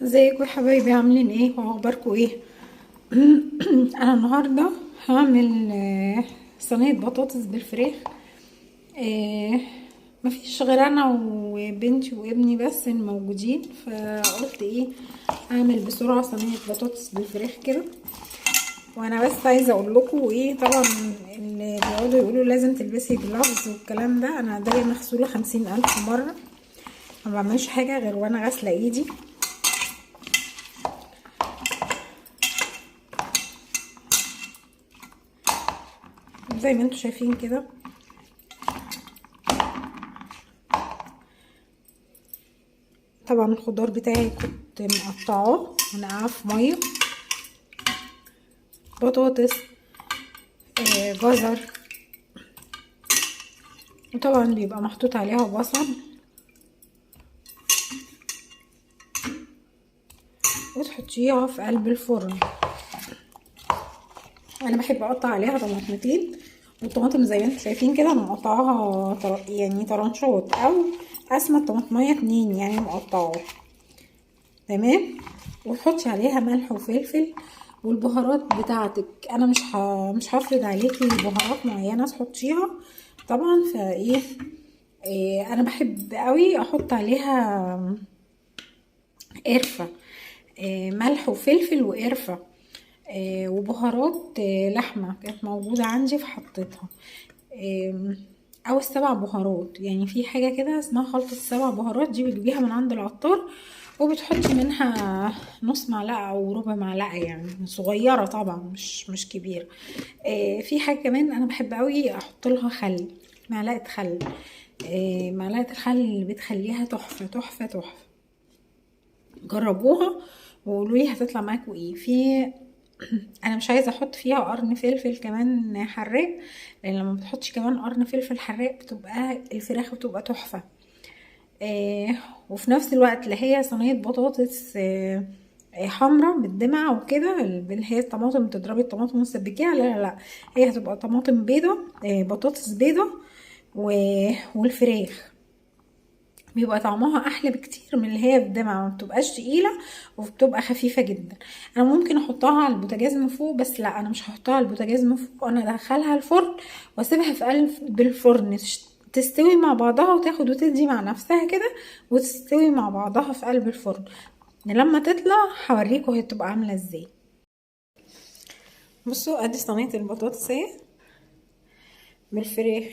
ازيكم يا حبايبي؟ عاملين ايه واخباركم ايه؟ انا النهارده هعمل صينيه بطاطس بالفراخ. آه، مفيش غير انا وبنتي وابني بس الموجودين، فقلت ايه اعمل بسرعه صينيه بطاطس بالفراخ كده. وانا بس عايزه اقول لكم ايه، طبعا اللي بيقعدوا يقولوا لازم تلبسي جلافز والكلام ده، انا ايديا مغسوله 50,000 مره، ما بعملش حاجه غير وانا غاسله ايدي. زي ما انتم شايفين كده. طبعا الخضار بتاعي كنت مقطعاه ونقعه في ميه، بطاطس، جزر، وطبعا بيبقى محطوط عليها بصل، وتحطيها في قلب الفرن. انا بحب اقطع عليها طماطمتين، والطماطم زي ما انتم شايفين كده انا مقطعاها يعني طرنشات، او قسمه الطماطميه 2 يعني مقطعاها تمام. وتحطي عليها ملح وفلفل والبهارات بتاعتك. انا مش هفرض عليكي بهارات معينه تحطيها طبعا. فايه انا بحب قوي احط عليها قرفه، ملح وفلفل وقرفه، وبهارات لحمه كانت موجوده عندي فحطيتها، او السبع بهارات. يعني في حاجه كده اسمها خلطه السبع بهارات، دي بتجيبيها من عند العطار وبتحطي منها نص معلقه او ربع معلقه، يعني صغيره طبعا مش كبيره. في حاجه كمان انا بحب قوي احط لها خل، معلقه خل. معلقه الخل بتخليها تحفه تحفه تحفه. جربوها وقولوا لي هتطلع معاكم ايه. في انا مش عايزه احط فيها قرن فلفل كمان حراق، لان لما بتحطش كمان قرن فلفل حراق بتبقى الفراخ بتبقى تحفه. وفي نفس الوقت لا هي صينيه بطاطس حمرا بالدمعه وكده، اللي هي الطماطم تضربي الطماطم وتسبكيها، لا لا لا، هي هتبقى طماطم بيضه، بطاطس بيضه والفراخ بيبقى طعمها احلى بكتير من اللي هي بالدمعه، ما بتبقاش تقيله وبتبقى خفيفه جدا. انا ممكن احطها على البوتاجاز من فوق، بس لا انا مش هحطها على البوتاجاز من فوق، انا ادخلها الفرن واسيبها في قلب الفرن تستوي مع بعضها وتاخد وتدي مع نفسها كده، وتستوي مع بعضها في قلب الفرن. لما تطلع هوريكم هي تبقى عامله ازاي. بصوا ادي صينيه البطاطس اهي بالفراخ،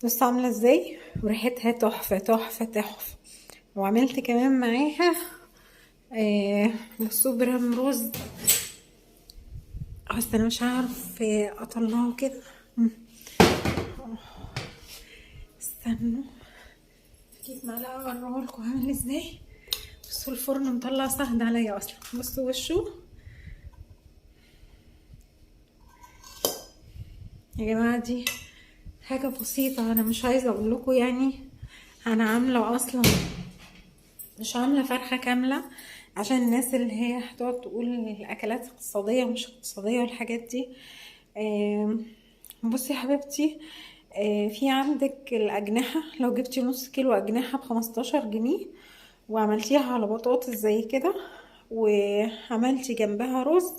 بصوا عامله ازاي وريحتها تحفه تحفه تحفه. وعملت كمان معاها بصوا برام رز، بس انا مش عارف اطلعه كده. استنوا اجيب معلقه اوريه لكم عامل ازاي. بصوا الفرن مطلع صهد عليا اصلا، بصوا وشه يا جماعه. دي حاجه بسيطه، انا مش عايزه اقول لكم يعني انا عامله اصلا، مش عامله فرخه كامله عشان الناس اللي هي هتقعد تقول الاكلات اقتصاديه ومش اقتصاديه والحاجات دي. بصي يا حبيبتي، في عندك الاجنحه، لو جبتي نص كيلو اجنحه ب15 جنيه وعملتيها على بطاطس زي كده وعملتي جنبها رز،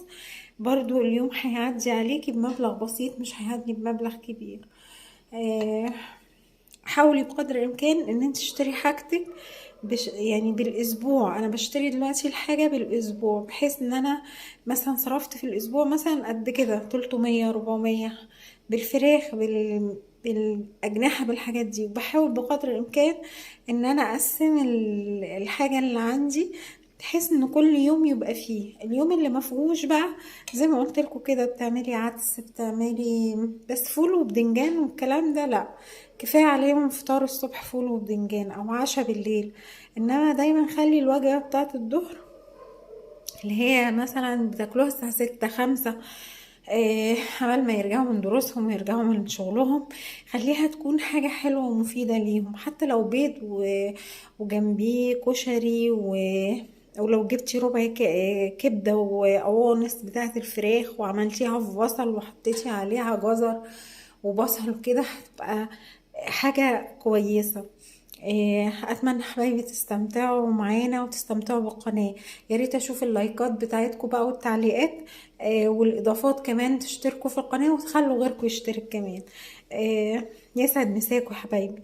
برضو اليوم هيعدي عليكي بمبلغ بسيط، مش هيعدي بمبلغ كبير. آه، حاولي بقدر الامكان ان انت تشتري حاجتك يعني بالاسبوع. انا بشتري دلوقتي الحاجه بالاسبوع، بحيث ان انا مثلا صرفت في الاسبوع مثلا قد كده 300 400 بالفراخ بالاجنحه بالحاجات دي. وبحاول بقدر الامكان ان انا اقسم الحاجه اللي عندي، بحيث ان كل يوم يبقى فيه. اليوم اللي ما فيهوش بقى زي ما قلت لكم كده، بتعملي عدس، بتعملي بس فول وبدنجان والكلام ده، لا كفايه عليهم فطار الصبح فول وبدنجان او عشاء بالليل. انما دايما خلي الوجبه بتاعه الظهر اللي هي مثلا بتاكلوها الساعه 6 5، عمال ما يرجعوا من دروسهم ويرجعوا من شغلهم، خليها تكون حاجة حلوة ومفيدة ليهم. حتى لو بيض وجنبيه كشري ولو جبتي ربع كبدة وقوانص بتاعة الفراخ وعملتيها في بصل وحطيتي عليها جزر وبصل وكده، هتبقى حاجة كويسة. اتمنى حبايبي تستمتعوا معانا وتستمتعوا بالقناة. يا ريت اشوف اللايكات بتاعتكم بقى والتعليقات، والاضافات كمان، تشتركوا في القناة وتخلوا غيركم يشترك كمان. يسعد مساكم حبايبي.